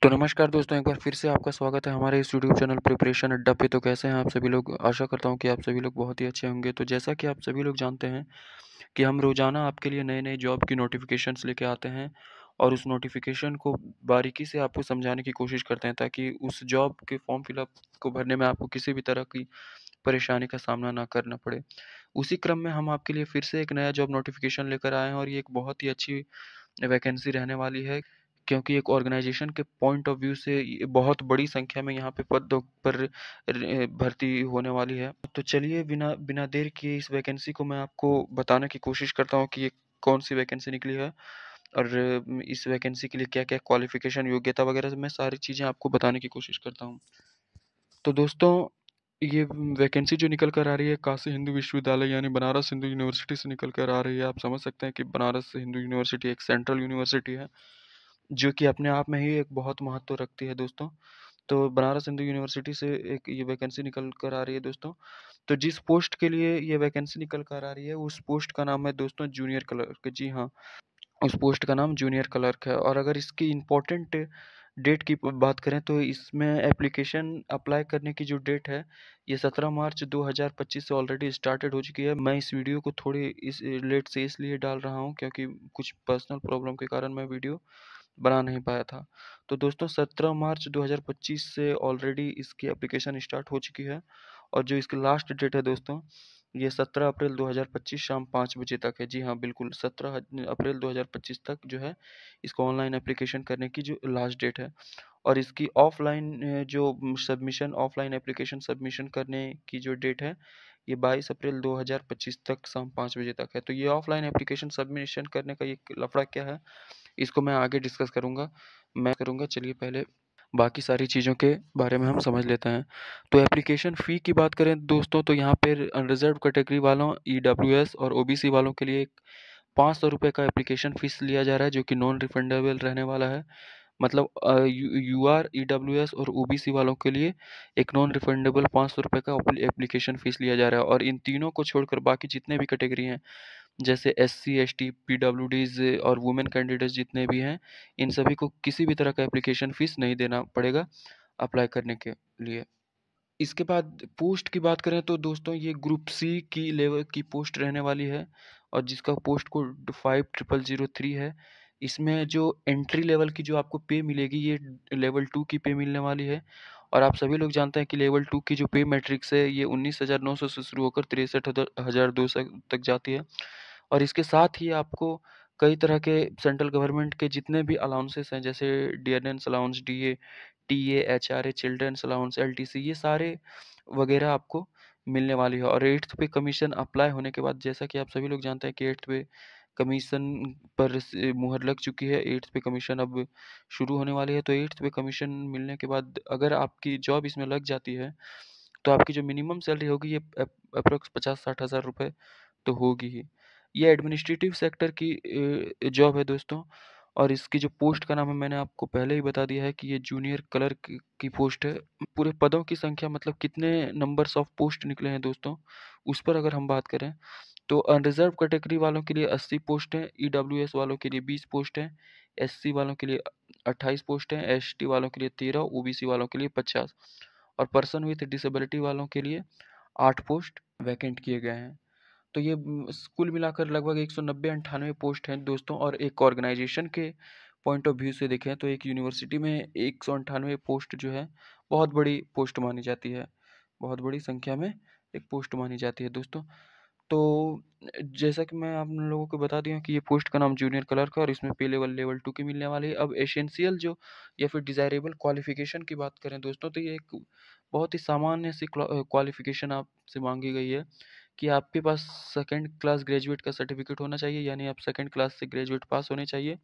तो नमस्कार दोस्तों, एक बार फिर से आपका स्वागत है हमारे इस यूट्यूब चैनल प्रिपरेशन अड्डा पे। तो कैसे हैं आप सभी लोग? आशा करता हूँ कि आप सभी लोग बहुत ही अच्छे होंगे। तो जैसा कि आप सभी लोग जानते हैं कि हम रोज़ाना आपके लिए नए-नए जॉब की नोटिफ़िकेशंस लेके आते हैं और उस नोटिफ़िकेशन को बारीकी से आपको समझाने की कोशिश करते हैं ताकि उस जॉब के फॉर्म फिलअप को भरने में आपको किसी भी तरह की परेशानी का सामना ना करना पड़े। उसी क्रम में हम आपके लिए फिर से एक नया जॉब नोटिफ़िकेशन लेकर आए हैं और ये एक बहुत ही अच्छी वैकेंसी रहने वाली है, क्योंकि एक ऑर्गेनाइजेशन के पॉइंट ऑफ व्यू से ये बहुत बड़ी संख्या में यहाँ पे पदों पर भर्ती होने वाली है। तो चलिए बिना बिना देर किए इस वैकेंसी को मैं आपको बताने की कोशिश करता हूँ कि ये कौन-सी वैकेंसी निकली है और इस वैकेंसी के लिए क्या-क्या क्वालिफ़िकेशन, योग्यता वगैरह मैं सारी चीज़ें आपको बताने की कोशिश करता हूँ। तो दोस्तों, ये वैकेंसी जो निकल कर आ रही है काशी हिंदू विश्वविद्यालय यानी बनारस हिंदू यूनिवर्सिटी से निकल कर आ रही है। आप समझ सकते हैं कि बनारस हिंदू यूनिवर्सिटी एक सेंट्रल यूनिवर्सिटी है, जो कि अपने आप में ही एक बहुत महत्व रखती है दोस्तों। तो बनारस हिंदू यूनिवर्सिटी से एक ये वैकेंसी निकल कर आ रही है दोस्तों। तो जिस पोस्ट के लिए ये वैकेंसी निकल कर आ रही है, उस पोस्ट का नाम है दोस्तों जूनियर क्लर्क। जी हाँ, उस पोस्ट का नाम जूनियर क्लर्क है। और अगर इसकी इम्पोर्टेंट डेट की बात करें तो इसमें एप्लीकेशन अप्लाई करने की जो डेट है, ये 17 मार्च 2025 से ऑलरेडी स्टार्टेड हो चुकी है। मैं इस वीडियो को थोड़ी इस लेट से इसलिए डाल रहा हूँ क्योंकि कुछ पर्सनल प्रॉब्लम के कारण मैं वीडियो बना नहीं पाया था। तो दोस्तों 17 मार्च 2025 से ऑलरेडी इसकी एप्लीकेशन स्टार्ट हो चुकी है और जो इसकी लास्ट डेट है दोस्तों, ये 17 अप्रैल 2025 शाम 5 बजे तक है। जी हाँ, बिल्कुल 17 अप्रैल 2025 तक जो है इसको ऑनलाइन एप्लीकेशन करने की जो लास्ट डेट है। और इसकी ऑफलाइन जो सबमिशन ऑफलाइन एप्लीकेशन सबमिशन करने की जो डेट है, ये 22 अप्रैल 2025 तक शाम 5 बजे तक है। तो ये ऑफलाइन एप्लीकेशन सबमिशन करने का ये लफड़ा क्या है, इसको मैं आगे डिस्कस करूँगा। चलिए पहले बाकी सारी चीज़ों के बारे में हम समझ लेते हैं। तो एप्लीकेशन फ़ी की बात करें दोस्तों, तो यहाँ पर अनरिज़र्व्ड कैटेगरी वालों, ईडब्ल्यूएस और ओबीसी वालों के लिए ₹500 का एप्लीकेशन फ़ीस लिया जा रहा है, जो कि नॉन रिफंडेबल रहने वाला है। मतलब यूआर, ईडब्ल्यूएस और ओबीसी वालों के लिए एक नॉन रिफंडेबल ₹500 का एप्लीकेशन फ़ीस लिया जा रहा है। और इन तीनों को छोड़कर बाकी जितने भी कैटेगरी हैं, जैसे एससी, एसटी, पीडब्ल्यूडीज़ और वुमेन कैंडिडेट्स जितने भी हैं, इन सभी को किसी भी तरह का एप्लीकेशन फ़ीस नहीं देना पड़ेगा अप्लाई करने के लिए। इसके बाद पोस्ट की बात करें तो दोस्तों, ये ग्रुप सी की लेवल की पोस्ट रहने वाली है और जिसका पोस्ट कोड 5003 है। इसमें जो एंट्री लेवल की जो आपको पे मिलेगी, ये लेवल 2 की पे मिलने वाली है। और आप सभी लोग जानते हैं कि लेवल 2 की जो पे मैट्रिक्स है, ये 19,900 से शुरू होकर 63,200 तक जाती है। और इसके साथ ही आपको कई तरह के सेंट्रल गवर्नमेंट के जितने भी अलाउंसेस हैं, जैसे dearness allowance, DA, TA, HRA, children's allowance, LTC, ये सारे वगैरह आपको मिलने वाली है। और 8th पे कमीशन अप्लाई होने के बाद, जैसा कि आप सभी लोग जानते हैं कि 8th पे कमीशन पर मुहर लग चुकी है। 8th पे कमीशन अब शुरू होने वाली है। तो 8th पे कमीशन मिलने के बाद अगर आपकी जॉब इसमें लग जाती है, तो आपकी जो मिनिमम सैलरी होगी, ये अप्रोक्स 50-60 हज़ार रुपये तो होगी ही। ये एडमिनिस्ट्रेटिव सेक्टर की जॉब है दोस्तों। और इसकी जो पोस्ट का नाम है, मैंने आपको पहले ही बता दिया है कि ये जूनियर क्लर्क की पोस्ट है। पूरे पदों की संख्या, मतलब कितने नंबर्स ऑफ पोस्ट निकले हैं दोस्तों, उस पर अगर हम बात करें तो अनरिजर्व कैटेगरी वालों के लिए 80 पोस्ट हैं, ईडब्ल्यूएस वालों के लिए 20 पोस्ट हैं, एससी वालों के लिए 28 पोस्ट हैं, एसटी वालों के लिए 13, ओबीसी वालों के लिए 50 और पर्सन विथ डिसेबिलिटी वालों के लिए 8 पोस्ट वैकेंट किए गए हैं। तो ये कुल मिलाकर लगभग 190-98 पोस्ट हैं दोस्तों। और एक ऑर्गेनाइजेशन के पॉइंट ऑफ व्यू से देखें तो एक यूनिवर्सिटी में 198 पोस्ट जो है, बहुत बड़ी पोस्ट मानी जाती है। बहुत बड़ी संख्या में एक पोस्ट मानी जाती है दोस्तों। तो जैसा कि मैं आप लोगों को बता दिया कि ये पोस्ट का नाम जूनियर क्लर्क है और इसमें पे लेवल लेवल 2 की मिलने वाली है। अब एसेंशियल जो या फिर डिज़ायरेबल क्वालिफ़िकेशन की बात करें दोस्तों, तो ये एक बहुत ही सामान्य सी क्वालिफ़िकेशन आपसे माँगी गई है कि आपके पास सेकंड क्लास ग्रेजुएट का सर्टिफिकेट होना चाहिए, यानी आप सेकंड क्लास से ग्रेजुएट पास होने चाहिए।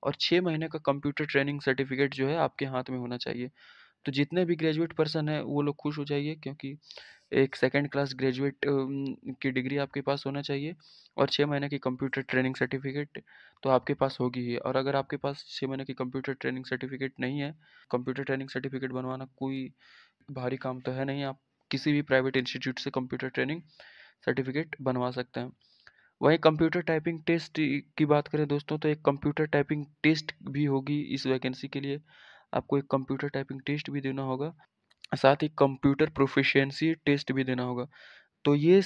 और 6 महीने का कंप्यूटर ट्रेनिंग सर्टिफिकेट जो है आपके हाथ में होना चाहिए। तो जितने भी ग्रेजुएट पर्सन हैं वो लोग खुश हो जाइए, क्योंकि एक सेकंड क्लास ग्रेजुएट की डिग्री आपके पास होना चाहिए और 6 महीने की कंप्यूटर ट्रेनिंग सर्टिफिकेट तो आपके पास होगी ही। और अगर आपके पास 6 महीने की कंप्यूटर ट्रेनिंग सर्टिफिकेट नहीं है, कंप्यूटर ट्रेनिंग सर्टिफिकेट बनवाना कोई भारी काम तो है नहीं। आप किसी भी प्राइवेट इंस्टीट्यूट से कंप्यूटर ट्रेनिंग सर्टिफिकेट बनवा सकते हैं। वहीं कंप्यूटर टाइपिंग टेस्ट की बात करें दोस्तों, तो एक कंप्यूटर टाइपिंग टेस्ट भी होगी इस वैकेंसी के लिए। आपको एक कंप्यूटर टाइपिंग टेस्ट भी देना होगा, साथ ही कंप्यूटर प्रोफिशिएंसी टेस्ट भी देना होगा। तो ये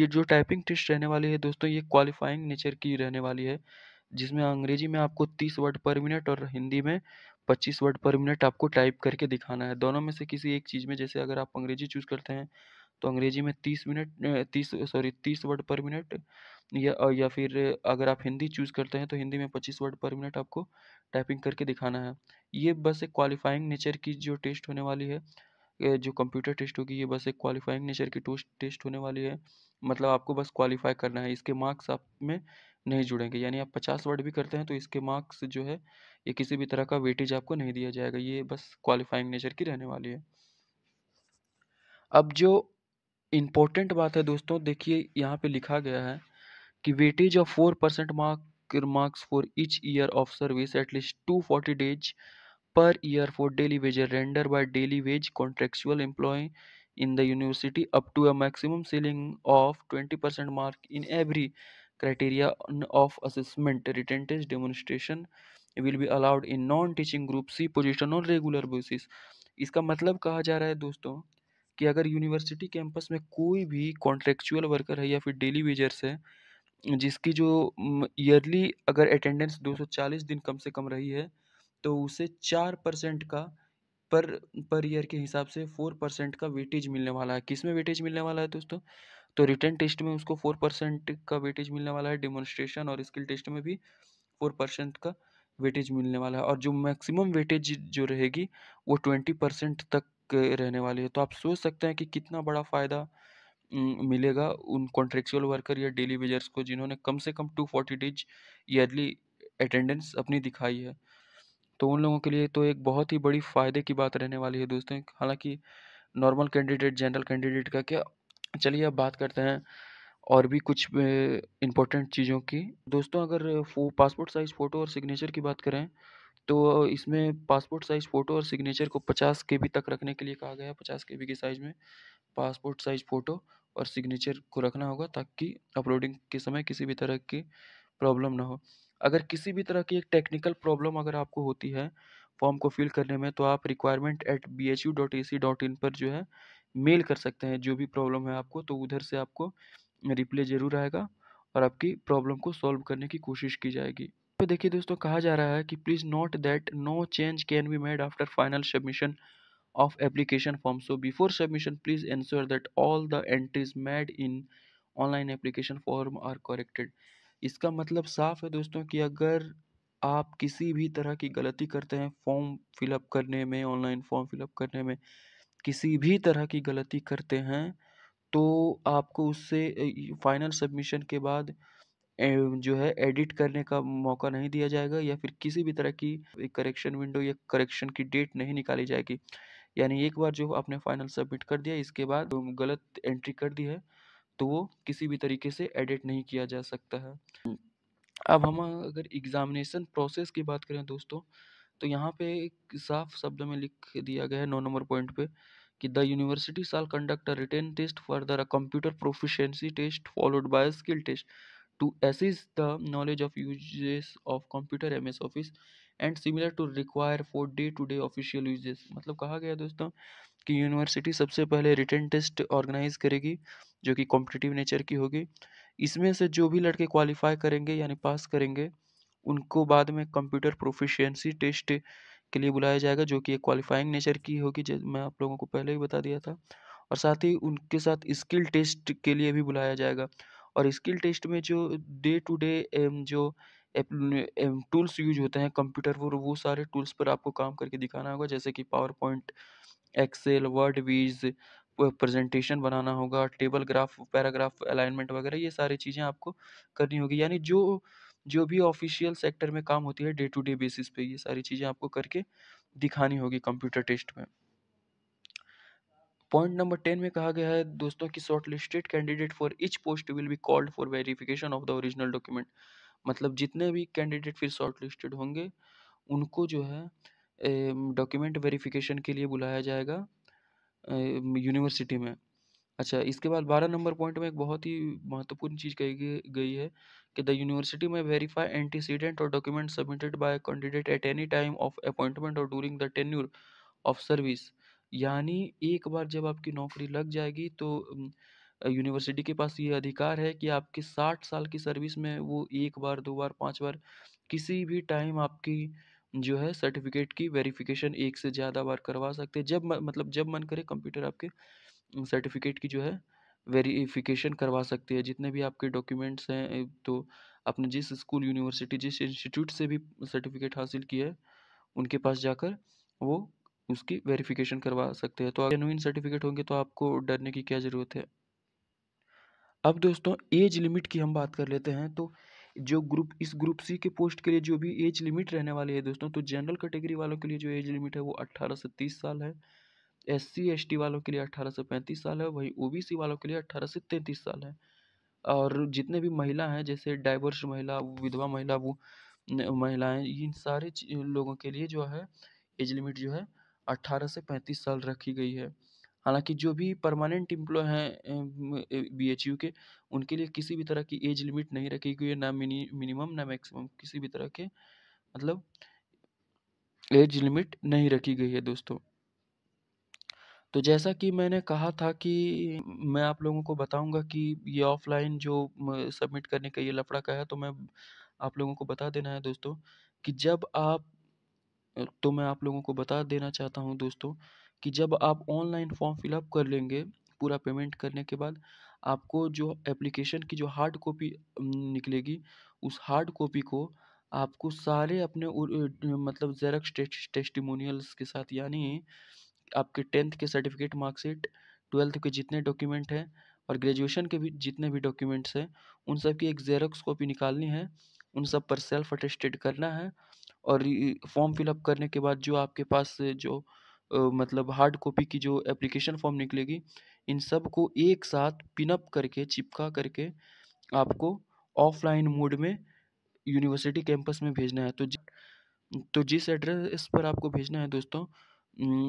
जो टाइपिंग टेस्ट रहने वाली है दोस्तों, ये क्वालिफाइंग नेचर की रहने वाली है, जिसमें अंग्रेजी में आपको 30 वर्ड पर मिनट और हिंदी में 25 वर्ड पर मिनट आपको टाइप करके दिखाना है। दोनों में से किसी एक चीज़ में, जैसे अगर आप अंग्रेजी चूज़ करते हैं तो अंग्रेजी में 30 वर्ड पर मिनट, या फिर अगर आप हिंदी चूज़ करते हैं तो हिंदी में 25 वर्ड पर मिनट आपको टाइपिंग करके दिखाना है। ये बस एक क्वालिफाइंग नेचर की जो टेस्ट होने वाली है, ये जो कंप्यूटर टेस्ट होगी, ये बस एक क्वालिफाइंग नेचर की टोस्ट टेस्ट होने वाली है। मतलब आपको बस क्वालिफाई करना है, इसके मार्क्स आप में नहीं जुड़ेंगे। यानी आप 50 वर्ड भी करते हैं तो इसके मार्क्स जो है, ये किसी भी तरह का वेटेज आपको नहीं दिया जाएगा। ये बस क्वालिफाइंग नेचर की रहने वाली है। अब जो इम्पोर्टेंट बात है दोस्तों, देखिए यहाँ पे लिखा गया है कि weightage of 4% marks for each year of service at least 240 days per year for daily wage rendered by daily wage contractual employee in the university up to a maximum ceiling of 20% mark in every criteria of assessment. Written test demonstration will be allowed in non-teaching group C position on regular basis. इसका मतलब कहा जा रहा है दोस्तों कि अगर university campus में कोई भी कॉन्ट्रेक्चुअल वर्कर है या फिर डेली वेजर्स है, जिसकी जो ईयरली अगर अटेंडेंस 240 दिन कम से कम रही है, तो उसे 4% का पर पर ईयर के हिसाब से 4% का वेटेज मिलने वाला है। किस में वेटेज मिलने वाला है दोस्तों? तो रिटन टेस्ट में उसको 4% का वेटेज मिलने वाला है, डेमोन्स्ट्रेशन और स्किल टेस्ट में भी 4% का वेटेज मिलने वाला है, और जो मैक्सिमम वेटेज जो रहेगी वो 20% तक रहने वाली है। तो आप सोच सकते हैं कि कितना बड़ा फ़ायदा मिलेगा उन कॉन्ट्रेक्चुअल वर्कर या डेली वेजर्स को, जिन्होंने कम से कम 240 डेज ईयरली अटेंडेंस अपनी दिखाई है। तो उन लोगों के लिए तो एक बहुत ही बड़ी फ़ायदे की बात रहने वाली है दोस्तों। हालाँकि नॉर्मल कैंडिडेट, जनरल कैंडिडेट का क्या, चलिए अब बात करते हैं और भी कुछ इम्पोर्टेंट चीज़ों की। दोस्तों अगर पासपोर्ट साइज़ फ़ोटो और सिग्नेचर की बात करें, तो इसमें पासपोर्ट साइज़ फ़ोटो और सिग्नेचर को 50 केबी तक रखने के लिए कहा गया है। 50 केबी की साइज़ में पासपोर्ट साइज़ फ़ोटो और सिग्नेचर को रखना होगा, ताकि अपलोडिंग के समय किसी भी तरह की प्रॉब्लम ना हो। अगर किसी भी तरह की एक टेक्निकल प्रॉब्लम अगर आपको होती है फॉर्म को फिल करने में, तो आप requirement@bhu.ac.in पर जो है मेल कर सकते हैं जो भी प्रॉब्लम है आपको, तो उधर से आपको रिप्लाई ज़रूर आएगा और आपकी प्रॉब्लम को सॉल्व करने की कोशिश की जाएगी। तो देखिए दोस्तों, कहा जा रहा है कि please note that no change can be made after final submission of application form. So before submission, please ensure that all the entries made in online application form are corrected. इसका मतलब साफ है दोस्तों कि अगर आप किसी भी तरह की गलती करते हैं फॉर्म फिलअप करने में, ऑनलाइन फॉर्म फिलअप करने में किसी भी तरह की गलती करते हैं, तो आपको उससे फाइनल सबमिशन के बाद जो है एडिट करने का मौका नहीं दिया जाएगा, या फिर किसी भी तरह की करेक्शन विंडो या करेक्शन की डेट नहीं निकाली जाएगी। यानी एक बार जो आपने फाइनल सबमिट कर दिया, इसके बाद गलत एंट्री कर दी है, तो वो किसी भी तरीके से एडिट नहीं किया जा सकता है। अब हम अगर एग्ज़ामिनेशन प्रोसेस की बात करें दोस्तों, तो यहाँ पे एक साफ शब्दों में लिख दिया गया है 9 नंबर पॉइंट पे कि the university shall conduct a written test further a computer proficiency test followed by a skill test to assess the knowledge of uses of computer MS Office and similar to require for day-to-day official uses। मतलब कहा गया दोस्तों कि university सबसे पहले written test organise करेगी, जो कि कॉम्पिटिटिव नेचर की होगी। इसमें से जो भी लड़के क्वालिफाई करेंगे यानी पास करेंगे, उनको बाद में कंप्यूटर प्रोफिशिएंसी टेस्ट के लिए बुलाया जाएगा, जो कि एक क्वालिफाइंग नेचर की होगी, जैसे मैं आप लोगों को पहले ही बता दिया था। और साथ ही उनके साथ स्किल टेस्ट के लिए भी बुलाया जाएगा। और स्किल टेस्ट में जो डे टू डे जो टूल्स यूज होते हैं कंप्यूटर पर, वो सारे टूल्स पर आपको काम करके दिखाना होगा, जैसे कि PowerPoint, Excel, Word, viz, presentation बनाना होगा, टेबल ग्राफ, पैराग्राफ अलाइनमेंट वगैरह, ये सारी चीज़ें आपको करनी होगी। यानी जो जो भी ऑफिशियल सेक्टर में काम होती है डे टू डे बेसिस पे, ये सारी चीज़ें आपको करके दिखानी होगी कंप्यूटर टेस्ट में। पॉइंट नंबर 10 में कहा गया है दोस्तों कि shortlisted candidate for each post will be called for verification of the original document. मतलब जितने भी कैंडिडेट फिर शॉर्टलिस्टेड होंगे, उनको जो है डॉक्यूमेंट वेरिफिकेशन के लिए बुलाया जाएगा यूनिवर्सिटी में। अच्छा, इसके बाद 12 नंबर पॉइंट में एक बहुत ही महत्वपूर्ण चीज़ कही गई है कि द यूनिवर्सिटी में वेरीफाई एंटीसीडेंट और document submitted by candidate at any time of appointment और during the tenure of service. यानी एक बार जब आपकी नौकरी लग जाएगी तो यूनिवर्सिटी के पास ये अधिकार है कि आपके 60 साल की सर्विस में वो 1 बार, 2 बार, 5 बार किसी भी टाइम आपकी जो है सर्टिफ़िकेट की वेरिफ़िकेशन 1 से ज़्यादा बार करवा सकते हैं। जब म मतलब जब मन करे कंप्यूटर आपके सर्टिफ़िकेट की जो है वेरिफ़िकेशन करवा सकती है। जितने भी आपके डॉक्यूमेंट्स हैं तो आपने जिस स्कूल, यूनिवर्सिटी, जिस इंस्टीट्यूट से भी सर्टिफ़िकेट हासिल की है, उनके पास जाकर वो उसकी वेरिफ़िकेशन करवा सकते हैं। तो जेनुइन सर्टिफ़िकेट होंगे तो आपको डरने की क्या ज़रूरत है। अब दोस्तों एज लिमिट की हम बात कर लेते हैं। तो जो ग्रुप इस ग्रुप सी के पोस्ट के लिए जो भी एज लिमिट रहने वाली है दोस्तों, तो जनरल कैटेगरी वालों के लिए जो एज लिमिट है वो 18 से 30 साल है। एससी एसटी वालों के लिए 18 से 35 साल है। वहीं ओबीसी वालों के लिए 18 से 33 साल है। और जितने भी महिला हैं जैसे डाइवर्स महिला, विधवा महिला, वो महिलाएं, इन सारे लोगों के लिए जो है एज लिमिट जो है 18 से 35 साल रखी गई है। हालांकि जो भी परमानेंट एम्प्लॉय हैं बीएचयू के, उनके लिए किसी भी तरह की एज लिमिट नहीं रखी गई है, ना मिनिमम ना मैक्सिमम, किसी भी तरह के मतलब एज लिमिट नहीं रखी गई है दोस्तों। तो जैसा कि मैंने कहा था कि मैं आप लोगों को बताऊंगा कि ये ऑफलाइन जो सबमिट करने का ये लफड़ा का है, तो मैं आप लोगों को बता देना है दोस्तों कि जब आप तो मैं आप लोगों को बता देना चाहता हूं दोस्तों कि जब आप ऑनलाइन फॉर्म फिलअप कर लेंगे पूरा पेमेंट करने के बाद, आपको जो एप्लीकेशन की जो हार्ड कॉपी निकलेगी, उस हार्ड कॉपी को आपको सारे अपने मतलब जेरॉक्स टेस्टिमोनियल्स के साथ, यानी आपके 10th के सर्टिफिकेट, मार्कशीट, 12th के जितने डॉक्यूमेंट हैं और ग्रेजुएशन के भी जितने भी डॉक्यूमेंट्स हैं, उन सब की एक ज़ेरॉक्स कॉपी निकालनी है, उन सब पर सेल्फ अटेस्टेड करना है। और फॉर्म फिलअप करने के बाद जो आपके पास से जो मतलब हार्ड कॉपी की जो एप्लीकेशन फॉर्म निकलेगी, इन सब को एक साथ पिनअप करके, चिपका करके आपको ऑफलाइन मोड में यूनिवर्सिटी कैंपस में भेजना है। तो जिस एड्रेस पर आपको भेजना है दोस्तों,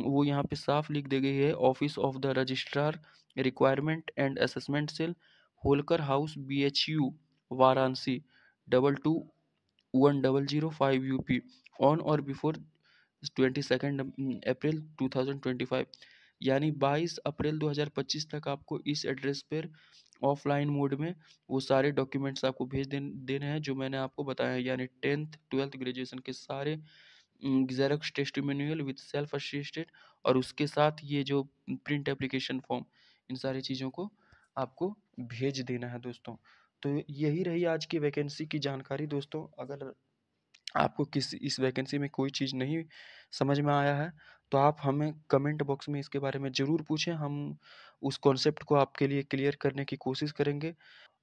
वो यहाँ पे साफ लिख दी गई है, office of the registrar requirement and assessment cell, Holkar house, BHU, Varanasi, 221005 UP, on or before 22 April 2025। यानी 22 अप्रैल 2025 तक आपको इस एड्रेस पर ऑफलाइन मोड में वो सारे डॉक्यूमेंट्स आपको भेज देने हैं जो मैंने आपको बताया है, यानी 10th 12th ग्रेजुएशन के सारे xerox testimonial with self assisted, और उसके साथ ये जो प्रिंट एप्लीकेशन फॉर्म, इन सारी चीज़ों को आपको भेज देना है दोस्तों। तो यही रही आज की वैकेंसी की जानकारी दोस्तों। अगर आपको किसी इस वैकेंसी में कोई चीज़ नहीं समझ में आया है, तो आप हमें कमेंट बॉक्स में इसके बारे में ज़रूर पूछें। हम उस कॉन्सेप्ट को आपके लिए क्लियर करने की कोशिश करेंगे।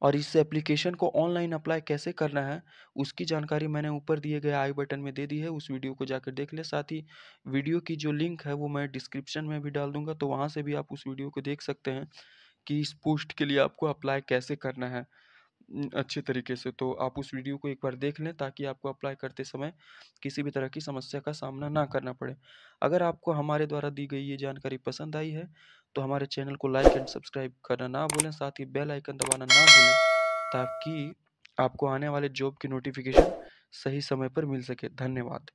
और इस एप्लीकेशन को ऑनलाइन अप्लाई कैसे करना है, उसकी जानकारी मैंने ऊपर दिए गए आई बटन में दे दी है, उस वीडियो को जाकर देख लें। साथ ही वीडियो की जो लिंक है वो मैं डिस्क्रिप्शन में भी डाल दूंगा, तो वहाँ से भी आप उस वीडियो को देख सकते हैं कि इस पोस्ट के लिए आपको अप्लाई कैसे करना है अच्छे तरीके से। तो आप उस वीडियो को एक बार देख लें ताकि आपको अप्लाई करते समय किसी भी तरह की समस्या का सामना ना करना पड़े। अगर आपको हमारे द्वारा दी गई ये जानकारी पसंद आई है, तो हमारे चैनल को लाइक एंड सब्सक्राइब करना ना भूलें, साथ ही बेल आइकन दबाना ना भूलें, ताकि आपको आने वाले जॉब की नोटिफिकेशन सही समय पर मिल सके। धन्यवाद।